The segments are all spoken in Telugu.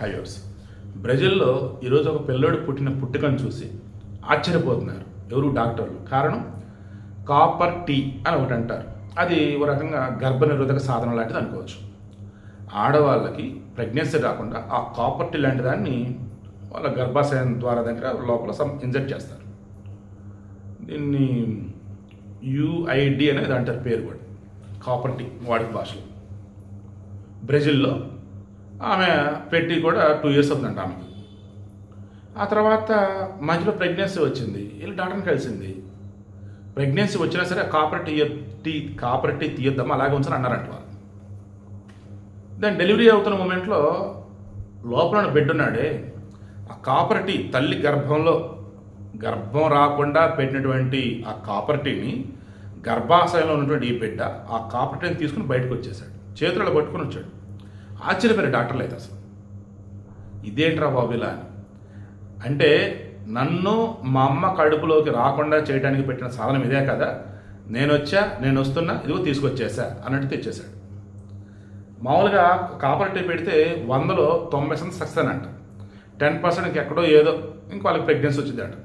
హైవర్స్. బ్రెజిల్లో ఈరోజు ఒక పిల్లోడు పుట్టిన పుట్టుకను చూసి ఆశ్చర్యపోతున్నారు ఎవరు డాక్టర్లు. కారణం కాపర్ టీ అని ఒకటి అంటారు. అది ఒక రకంగా గర్భనిరోధక సాధనం లాంటిది అనుకోవచ్చు. ఆడవాళ్ళకి ప్రెగ్నెన్సీ రాకుండా ఆ కాపర్ టీ లాంటి దాన్ని వాళ్ళ గర్భాశయం ద్వారా దగ్గర లోపల ఇంజెక్ట్ చేస్తారు. దీన్ని యుఐడి అనేది అంటారు పేరు కూడా, కాపర్ టీ వాడుక భాషలో. బ్రెజిల్లో ఆమె పెట్టి కూడా 2 years అవుతుందంట ఆమెకి. ఆ తర్వాత మధ్యలో ప్రెగ్నెన్సీ వచ్చింది. వీళ్ళు డాక్టర్ని కలిసింది. ప్రెగ్నెన్సీ వచ్చినా సరే కాపర్ టీ తీయొద్దామా అలాగే ఉంచని అన్నారంట వాళ్ళు. దాని డెలివరీ అవుతున్న మూమెంట్లో లోపల బెడ్ ఉన్నాడే, ఆ కాపర్ టీ తల్లి గర్భం రాకుండా పెట్టినటువంటి ఆ కాపర్ టీని గర్భాశయంలో ఉన్నటువంటి ఈ బిడ్డ ఆ కాపర్ టీని తీసుకుని బయటకు వచ్చేసాడు. చేతులలో పట్టుకుని వచ్చాడు. ఆశ్చర్యపోయారు డాక్టర్లు అయితే. అసలు ఇదేంట్రా బాబు ఇలా అని. అంటే నన్ను మా అమ్మ కడుపులోకి రాకుండా చేయడానికి పెట్టిన సాధనం ఇదే కదా, నేను వస్తున్నా ఇదిగో తీసుకొచ్చేసా అన్నట్టు తెచ్చేశాడు. మామూలుగా కాపర్ టీ పెడితే 100లో 90% సక్సెస్ అంట, 10% ఎక్కడో ఏదో ఇంక వాళ్ళకి ప్రెగ్నెన్సీ వచ్చింది అంట.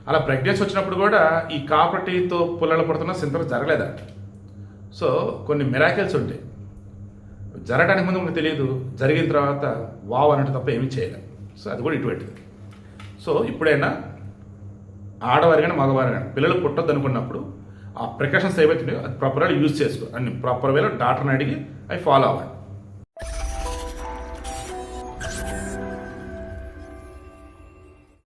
అలా ప్రెగ్నెన్సీ వచ్చినప్పుడు కూడా ఈ కాపర్ టీతో పుల్లలు పడుతున్న సింతలు జరగలేదంట. సో కొన్ని మిరాకిల్స్ ఉంటాయి. జరగడానికి ముందు మనకు తెలియదు, జరిగిన తర్వాత వావ్ అన్నట్టు తప్ప ఏమీ చేయలేం. సో అది కూడా ఇటువంటిది. సో ఇప్పుడైనా ఆడవారి కానీ మగవారి కానీ పిల్లలు పుట్టొద్దు అనుకున్నప్పుడు ఆ ప్రికాషన్స్ ఏవైతున్నాయో అది ప్రాపర్గా యూజ్ చేసుకో, అన్ని ప్రాపర్ వేలో డాక్టర్ని అడిగి అవి ఫాలో అవ్వండి.